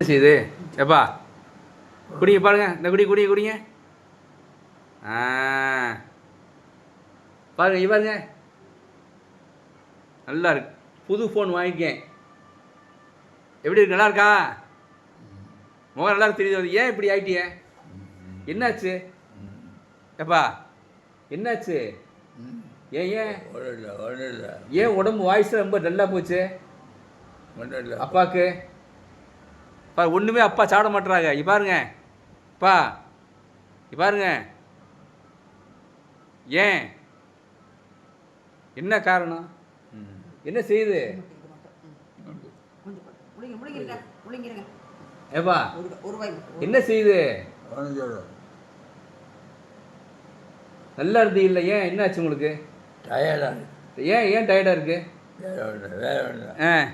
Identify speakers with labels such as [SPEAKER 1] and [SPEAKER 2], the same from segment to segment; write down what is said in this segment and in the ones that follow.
[SPEAKER 1] செய்யுது எப்பா குடிங்க பாருங்க இந்த குடிங்க ஆ பாருங்க பாருங்க நல்லா இருக்கு புது ஃபோன் வாங்கிக்கேன் எப்படி இருக்கு நல்லா இருக்கா முகம் நல்லா தெரியுது ஏன் இப்படி ஆயிட்டிய என்னாச்சு எப்பா என்னாச்சு ஏன் ஏன் உடம்பு வாய்ஸ் ரொம்ப டல்லாக போச்சு அப்பாவுக்கு ஒன்றுமே அப்பா சாப்பிட மாட்டுறாங்க பாருங்க அப்பா பாருங்க ஏன் என்ன காரணம் என்ன செய்யுது ஏப்பா என்ன செய்யுது நல்லா இருந்தீங்க இல்லை ஏன் என்னாச்சு உங்களுக்கு ஏன் டயர்டாக இருக்கு ஆ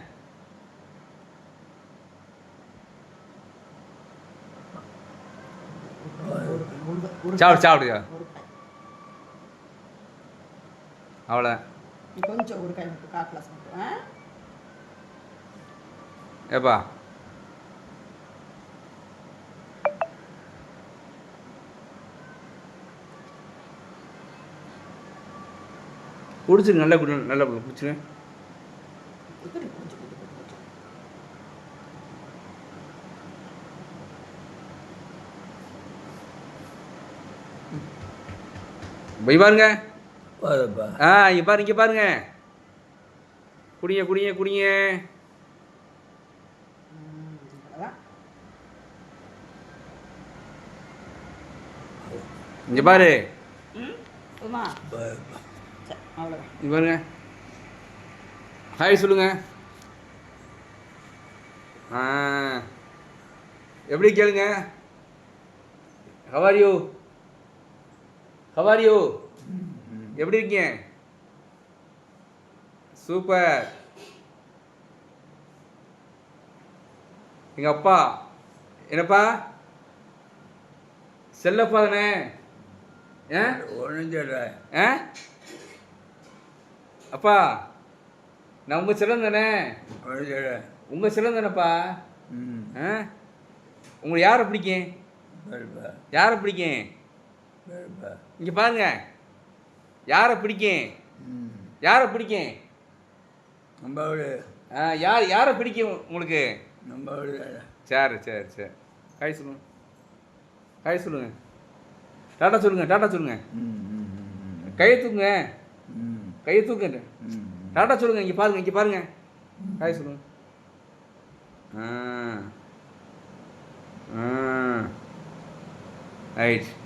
[SPEAKER 1] சாப்பிடுங்க அவ்வளோ
[SPEAKER 2] கொஞ்சம் ஒரு கை காட்டில் சாப்பிடுவேன்
[SPEAKER 1] ஏப்பா குடிச்சுங்க நல்லா குடிச்சுங்க பாருங்க இங்க பாருங்க குடிங்க இங்க பாரு பாருங்க ஹாய் சொல்லுங்க எப்படி கேளுங்க ஹவ் ஆர் யூ எப்படி இருக்கீங்க சூப்பர் எங்க அப்பா என்னப்பா செல்லப்பா தானே அப்பா நான் உங்க செல்லம் தானே உங்க செல்லம் தானேப்பா உங்களுக்கு யாரை பிடிக்கும் இங்க பாருங்க யாரை பிடிக்கும் யாரை பிடிக்கும் உங்களுக்கு சரி காய் சொல்லுங்க டாட்டா சொல்லுங்க கையை தூக்குங்க டாட்டா சொல்லுங்க இங்க பாருங்க காய் சொல்லுங்க ரைட்